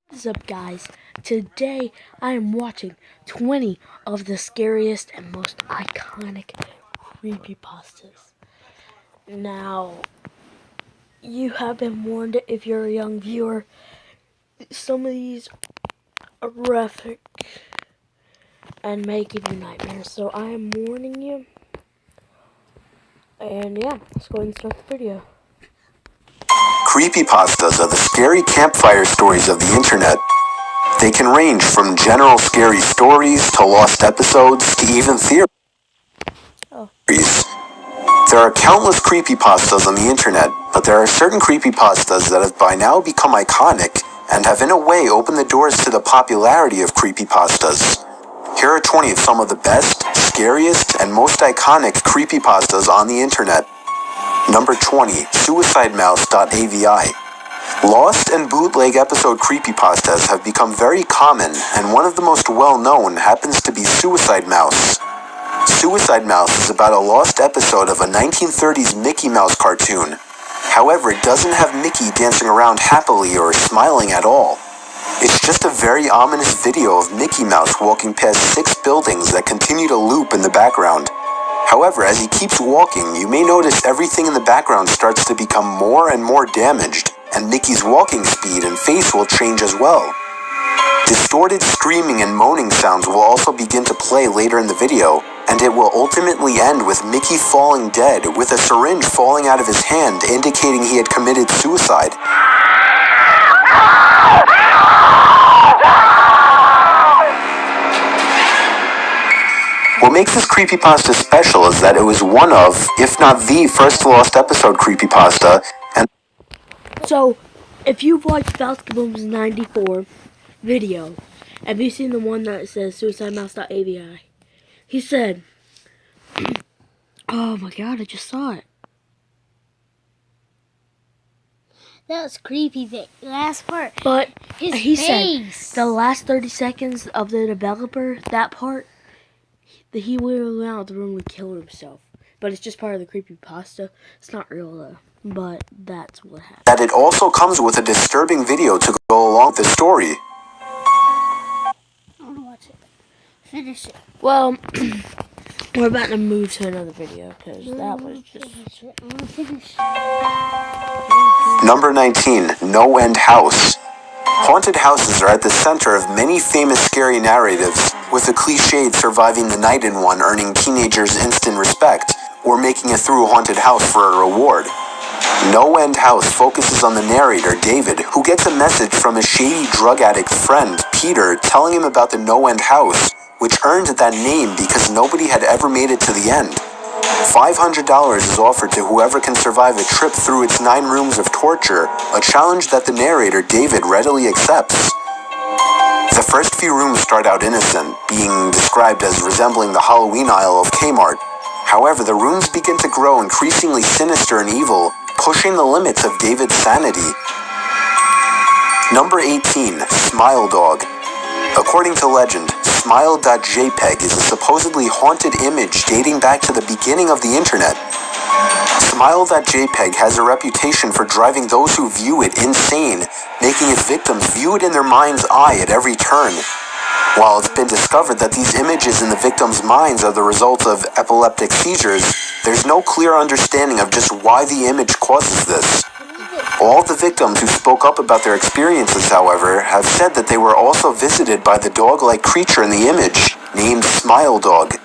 What's up, guys? Today I am watching 20 of the scariest and most iconic creepypastas. Now, you have been warned if you're a young viewer, some of these are horrific and may give you nightmares. So I am warning you. And yeah, let's go ahead and start the video. Creepypastas are the scary campfire stories of the internet. They can range from general scary stories to lost episodes to even theories. There are countless creepypastas on the internet, but there are certain creepypastas that have by now become iconic and have in a way opened the doors to the popularity of creepypastas. Here are 20 of some of the best, scariest, and most iconic creepypastas on the internet. Number 20, suicidemouse.avi. Lost and bootleg episode creepypastas have become very common, and one of the most well-known happens to be Suicide Mouse. Suicide Mouse is about a lost episode of a 1930s Mickey Mouse cartoon. However, it doesn't have Mickey dancing around happily or smiling at all. It's just a very ominous video of Mickey Mouse walking past 6 buildings that continue to loop in the background. However, as he keeps walking, you may notice everything in the background starts to become more and more damaged, and Mickey's walking speed and face will change as well. Distorted screaming and moaning sounds will also begin to play later in the video, and it will ultimately end with Mickey falling dead, with a syringe falling out of his hand indicating he had committed suicide. What makes this creepypasta special is that it was one of, if not the first lost episode creepypasta, and So, if you've watched Basketball's 94 video, have you seen the one that says suicidemouse.avi? He said, oh my god, I just saw it. That was creepy, the last part. But His he face. said the last 30 seconds of the developer, that part, he went out of the room and killed himself. But it's just part of the creepypasta. It's not real though. But that's what happened. that it also comes with a disturbing video to go along with the story. I want to watch it. Finish it. Well, we're about to move to another video because that was just... I want to finish. Number 19, No End House. Haunted houses are at the center of many famous scary narratives, with the cliched surviving the night in one earning teenagers instant respect, or making it through a haunted house for a reward. No End House focuses on the narrator, David, who gets a message from a shady drug addict friend, Peter, telling him about the No End House, which earned that name because nobody had ever made it to the end. $500 is offered to whoever can survive a trip through its 9 rooms of torture, a challenge that the narrator, David, readily accepts. The first few rooms start out innocent, being described as resembling the Halloween aisle of Kmart. However, the rooms begin to grow increasingly sinister and evil, pushing the limits of David's sanity. Number 18, Smile Dog. According to legend, Smile.jpg is a supposedly haunted image dating back to the beginning of the internet. Smile.jpg has a reputation for driving those who view it insane, making its victims view it in their mind's eye at every turn. While it's been discovered that these images in the victims' minds are the result of epileptic seizures, there's no clear understanding of just why the image causes this. All the victims who spoke up about their experiences, however, have said that they were also visited by the dog-like creature in the image, named Smile Dog.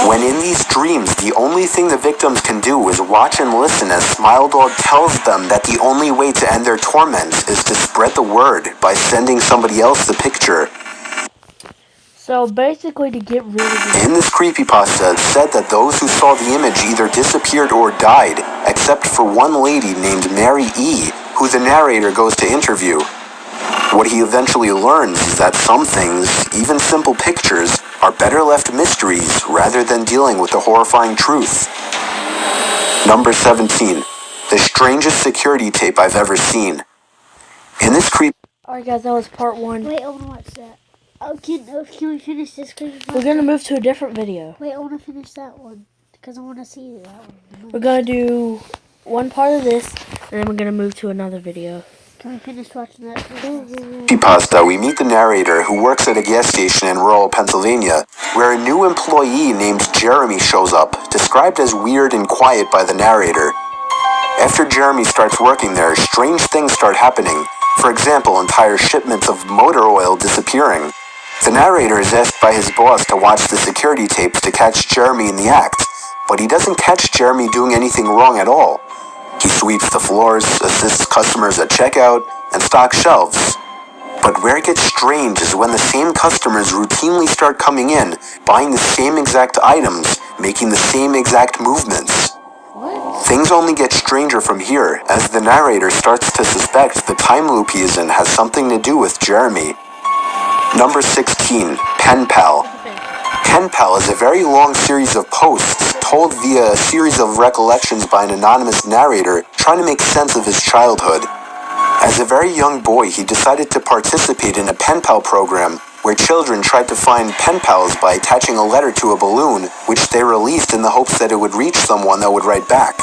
When in these dreams, the only thing the victims can do is watch and listen as Smile Dog tells them that the only way to end their torment is to spread the word by sending somebody else the picture. So basically, to get rid of it, In this creepypasta, it said that those who saw the image either disappeared or died, except for one lady named Mary E., who the narrator goes to interview. What he eventually learns is that some things, even simple pictures, are better left mysteries rather than dealing with the horrifying truth. Number 17, the strangest security tape I've ever seen. In this alright guys, that was part 1. Wait, I want to watch that. Oh, can we finish this creepy? We're going to move to a different video. Wait, I want to finish that one. Because I want to see that one. We're going to do one part of this, and then we're going to move to another video. Can we finish watching that? Creepypasta, we meet the narrator who works at a gas station in rural Pennsylvania, where a new employee named Jeremy shows up, described as weird and quiet by the narrator. After Jeremy starts working there, strange things start happening. For example, entire shipments of motor oil disappearing. The narrator is asked by his boss to watch the security tapes to catch Jeremy in the act, but he doesn't catch Jeremy doing anything wrong at all. He sweeps the floors, assists customers at checkout, and stocks shelves. But where it gets strange is when the same customers routinely start coming in, buying the same exact items, making the same exact movements. What? Things only get stranger from here, as the narrator starts to suspect the time loop he is in has something to do with Jeremy. Number 16, Pen Pal. Pen Pal is a very long series of posts told via a series of recollections by an anonymous narrator trying to make sense of his childhood. As a very young boy, he decided to participate in a pen pal program where children tried to find pen pals by attaching a letter to a balloon, which they released in the hopes that it would reach someone that would write back.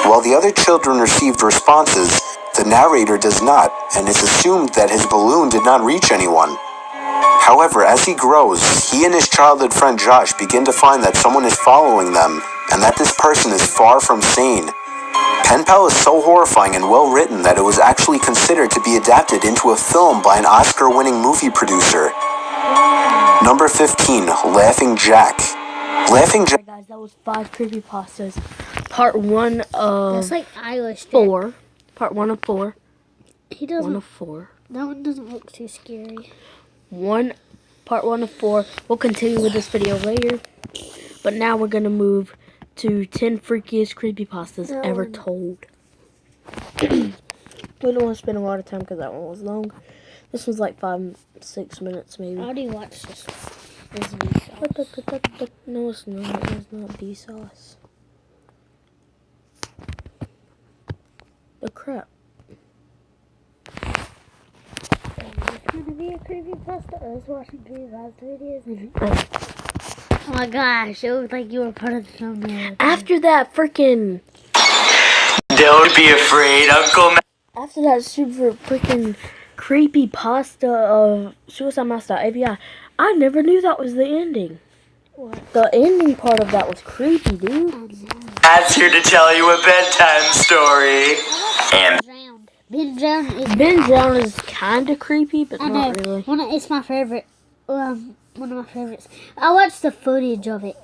While the other children received responses, the narrator does not, and it's assumed that his balloon did not reach anyone. However, as he grows, he and his childhood friend Josh begin to find that someone is following them, and that this person is far from sane. Pen Pal is so horrifying and well written that it was actually considered to be adapted into a film by an Oscar-winning movie producer. Number 15, Laughing Jack. Laughing Jack. Alright guys, that was 5 creepypastas. Part 1 of That's like Irish. 4. Part 1 of 4. He doesn't. 1 of 4. That one doesn't look too scary. Part 1 of 4. We'll continue with this video later. But now we're gonna move to 10 freakiest creepypastas ever told. We don't want to spend a lot of time because that one was long. This was like 5-6 minutes maybe. I already watched this one. It's Vsauce. No, it's not. It's not Vsauce. The crap. It's gonna be a creepypasta. I was watching creepypasta videos. Oh my gosh, it looked like you were part of the thumbnail. After that freaking. Don't be afraid, Uncle Matt. After that super freaking creepypasta of Suicide Master AVI, I never knew that was the ending. What? The ending part of that was creepy, dude. Matt's here to tell you a bedtime story. And Ben Drowned is kind of creepy, but not really. It's my favorite. One of my favorites. I watched the footage of it.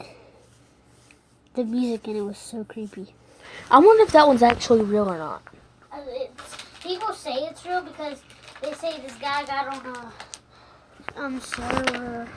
The music in it was so creepy. I wonder if that one's actually real or not. People say it's real because they say this guy got on a server.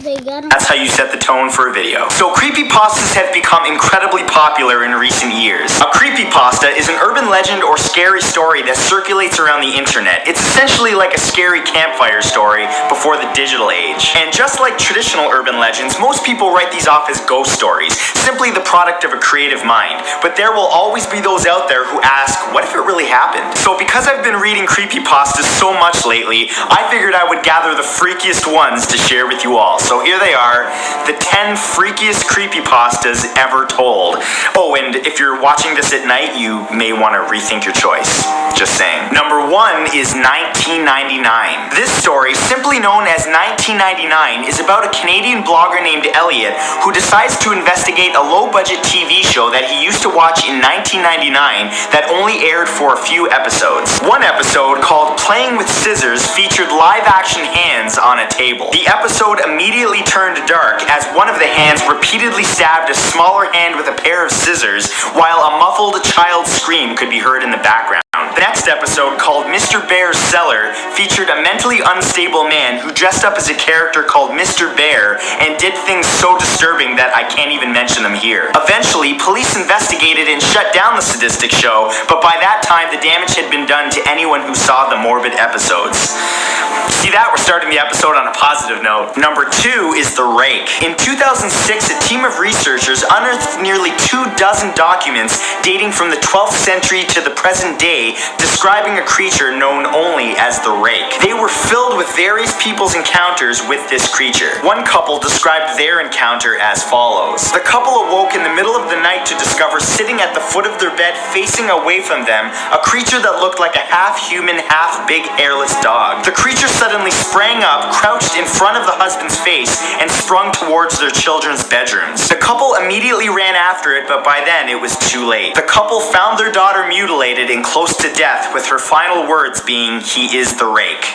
They got him. that's how you set the tone for a video. So creepypastas have become incredibly popular in recent years. A creepypasta is an urban legend or scary story that circulates around the internet. It's essentially like a scary campfire story before the digital age. And just like traditional urban legends, most people write these off as ghost stories, simply the product of a creative mind. But there will always be those out there who ask, what if it really happened? So because I've been reading creepypastas so much lately, I figured I would gather the freakiest ones to share with you all. So here they are, the 10 freakiest creepypastas ever told. Oh, and if you're watching this at night, you may want to rethink your choice. Just saying. Number 1 is 1999. This story, simply known as 1999, is about a Canadian blogger named Elliot who decides to investigate a low-budget TV show that he used to watch in 1999 that only aired for a few episodes. One episode, called Playing with Scissors, featured live-action hands on a table. The episode immediately turned dark as one of the hands repeatedly stabbed a smaller hand with a pair of scissors, while a muffled child's scream could be heard in the background. The next episode, called Mr. Bear's Cellar, featured a mentally unstable man who dressed up as a character called Mr. Bear and did things so disturbing that I can't even mention them here. Eventually, police investigated and shut down the sadistic show, but by that time the damage had been done to anyone who saw the morbid episodes. See that? We're starting the episode on a positive note. Number 2 is the rake. In 2006, a team of researchers unearthed nearly 24 documents dating from the 12th century to the present day, describing a creature known only as the rake. They were filled with various people's encounters with this creature. One couple described their encounter as follows. The couple awoke in the middle of the night to discover sitting at the foot of their bed facing away from them a creature that looked like a half-human, half-big hairless dog. The creature suddenly sprang up, crouched in front of the husband's face, and sprung towards their children's bedrooms. The couple immediately ran after it, but by then it was too late. The couple found their daughter mutilated and close to death, with her final words being, "He is the rake."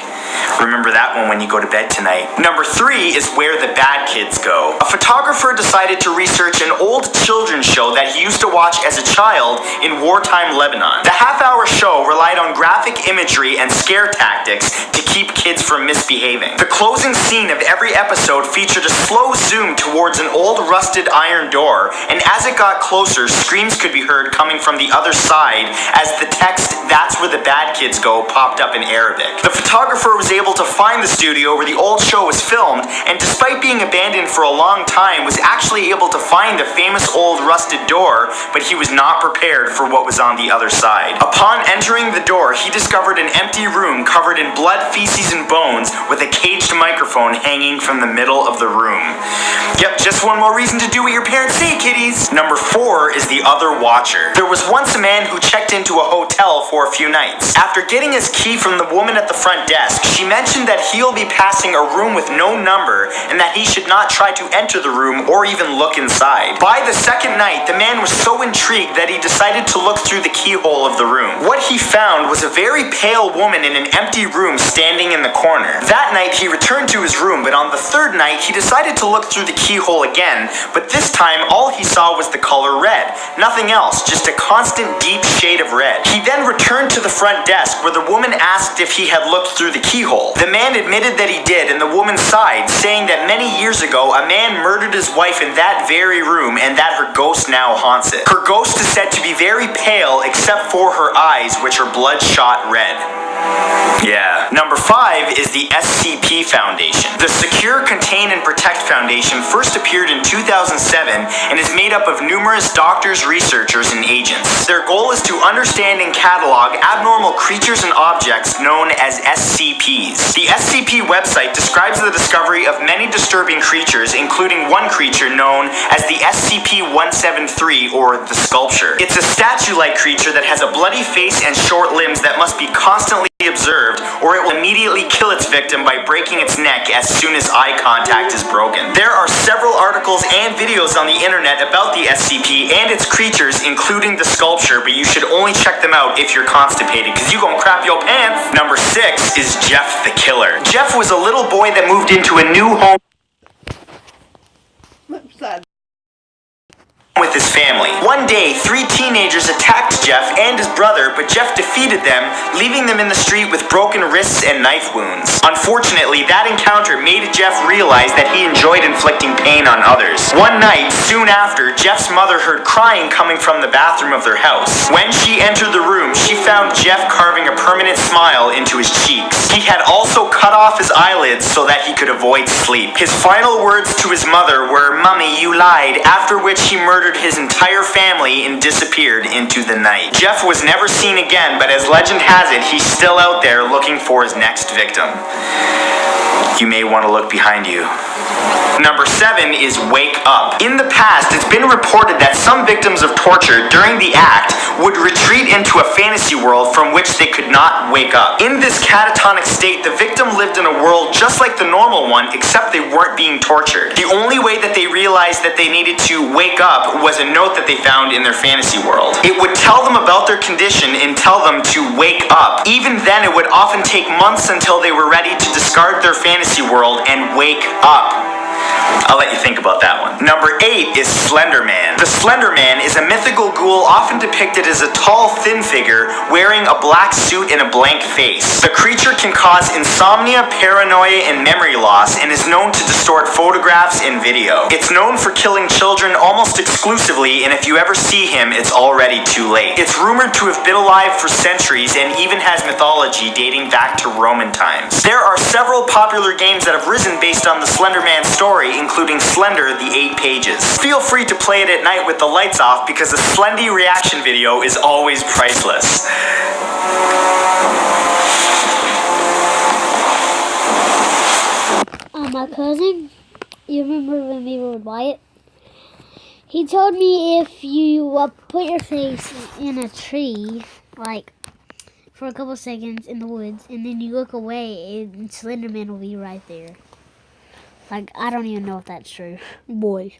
Remember that one when you go to bed tonight. Number 3 is where the bad kids go. A photographer decided to research an old children's show that he used to watch as a child in wartime Lebanon. The half-hour show relied on graphic imagery and scare tactics to keep kids from misbehaving. The closing scene of every episode featured a slow zoom towards an old rusted iron door, and as it got closer, screams could be heard coming from the other side as the text, "That's where the bad kids go," popped up in Arabic. The photographer was able to find the studio where the old show was filmed, and despite being abandoned for a long time, was actually able to find the famous old rusted door, but he was not prepared for what was on the other side. Upon entering the door, he discovered an empty room covered in blood, feces, and bones, with a caged microphone hanging from the middle of the room. Yep, just one more reason to do what your parents say, kiddies. Number 4 is the other watcher. There was once a man who checked into a hotel for a few nights. After getting his key from the woman at the front desk, she mentioned that he'll be passing a room with no number and that he should not try to enter the room or even look inside. By the second night, the man was so intrigued that he decided to look through the keyhole of the room. What he found was a very pale woman in an empty room standing in the corner. That night, he returned to his room, but on the third night, he decided to look through the keyhole again, but this time, all he saw was the color red. Nothing else, just a constant deep shade of red. He then returned to the front desk where the woman asked if he had looked through the keyhole. The man admitted that he did, and the woman sighed, saying that many years ago, a man murdered his wife in that very room and that her ghost now haunts it. Her ghost is said to be very pale except for her eyes, which are bloodshot red. Yeah. Number 5 is the SCP Foundation. The Secure, Contain, and Protect Foundation first appeared in 2007 and is made up of numerous doctors, researchers, and agents. Their goal is to understand and catalog abnormal creatures and objects known as SCPs. The SCP website describes the discovery of many disturbing creatures, including one creature known as the SCP-173, or the Sculpture. It's a statue-like creature that has a bloody face and short limbs that must be constantly observed, or it will immediately kill its victim by breaking its neck as soon as eye contact is broken. There are several articles and videos on the internet about the SCP and its creatures, including the Sculpture, but you should only check them out if you're constipated, because you gon' crap your pants. Number 6 is Jeff the Killer. Jeff was a little boy that moved into a new home with his family. One day, 3 teenagers attacked Jeff and his brother, but Jeff defeated them, leaving them in the street with broken wrists and knife wounds. Unfortunately, that encounter made Jeff realize that he enjoyed inflicting pain on others. One night, soon after, Jeff's mother heard crying coming from the bathroom of their house. When she entered the room, she found Jeff carving a permanent smile into his cheeks. He had also cut off his eyelids so that he could avoid sleep. His final words to his mother were, "Mummy, you lied," after which he murdered his entire family and disappeared into the night. Jeff was never seen again, but as legend has it, he's still out there looking for his next victim. You may want to look behind you. Number 7 is Wake Up. In the past, it's been reported that some victims of torture during the act would retreat into a fantasy world from which they could not wake up. In this catatonic state, the victim lived in a world just like the normal one, except they weren't being tortured. The only way that they realized that they needed to wake up was a note that they found in their fantasy world. It would tell them about their condition and tell them to wake up. Even then, it would often take months until they were ready to discard their fantasy world and wake up. I'll let you think about that one. Number 8 is Slender Man. The Slender Man is a mythical ghoul often depicted as a tall, thin figure wearing a black suit and a blank face. The creature can cause insomnia, paranoia, and memory loss, and is known to distort photographs and video. It's known for killing children almost exclusively, and if you ever see him, it's already too late. It's rumored to have been alive for centuries and even has mythology dating back to Roman times. There are several popular games that have risen based on the Slender Man story, including Slender, the 8 Pages. Feel free to play it at night with the lights off because a Slendy reaction video is always priceless. My cousin, you remember when we were with Wyatt? He told me if you put your face in a tree, like, for a couple seconds in the woods, and then you look away, and Slenderman will be right there. Like, I don't even know if that's true. Boy.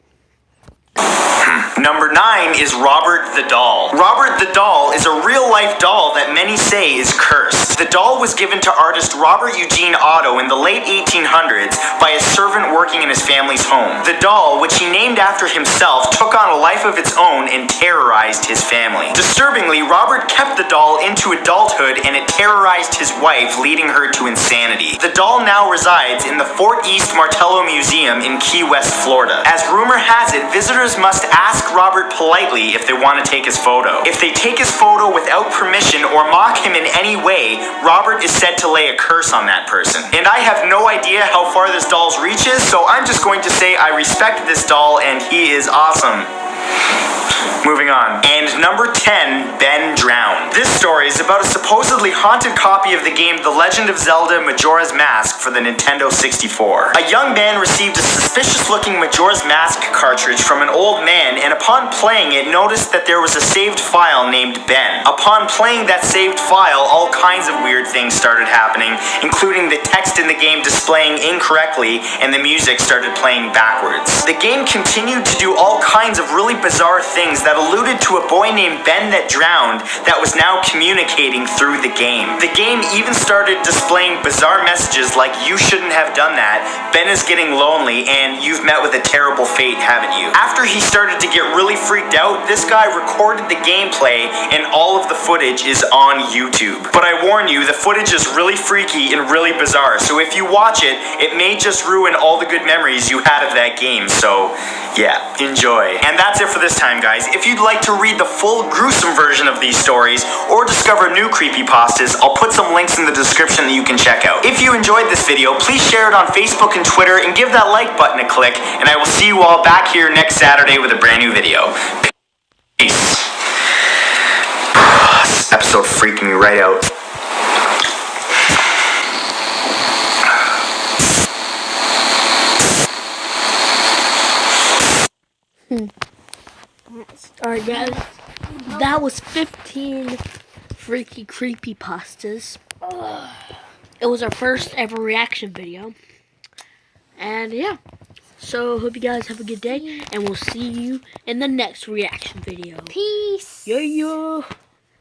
Number 9 is Robert the Doll. Robert the Doll is a real-life doll that many say is cursed. The doll was given to artist Robert Eugene Otto in the late 1800s by a servant working in his family's home. The doll, which he named after himself, took on a life of its own and terrorized his family. Disturbingly, Robert kept the doll into adulthood and it terrorized his wife, leading her to insanity. The doll now resides in the Fort East Martello Museum in Key West, Florida. As rumor has it, visitors must ask Robert politely if they want to take his photo. If they take his photo without permission or mock him in any way, Robert is said to lay a curse on that person. And I have no idea how far this doll's reach is, so I'm just going to say I respect this doll and he is awesome. Moving on. And number 10, Ben Drowned. This story is about a supposedly haunted copy of the game The Legend of Zelda Majora's Mask for the Nintendo 64. A young man received a suspicious-looking Majora's Mask cartridge from an old man, and upon playing it, noticed that there was a saved file named Ben. Upon playing that saved file, all kinds of weird things started happening, including the text in the game displaying incorrectly, and the music started playing backwards. The game continued to do all kinds of really bizarre things that alluded to a boy named Ben that drowned that was now communicating through the game. The game even started displaying bizarre messages like, "You shouldn't have done that, Ben is getting lonely, and you've met with a terrible fate, haven't you?" After he started to get really freaked out, this guy recorded the gameplay, and all of the footage is on YouTube. But I warn you, the footage is really freaky and really bizarre, so if you watch it, it may just ruin all the good memories you had of that game, so yeah, enjoy. And that's it for this time, guys. If you'd like to read the full gruesome version of these stories or discover new creepypastas, I'll put some links in the description that you can check out. If you enjoyed this video, please share it on Facebook and Twitter and give that like button a click, and I will see you all back here next Saturday with a brand new video. Peace. This episode freaked me right out. Alright guys, that was 15 freaky creepypastas. It was our first ever reaction video. And yeah, so hope you guys have a good day, and we'll see you in the next reaction video. Peace. Yeah.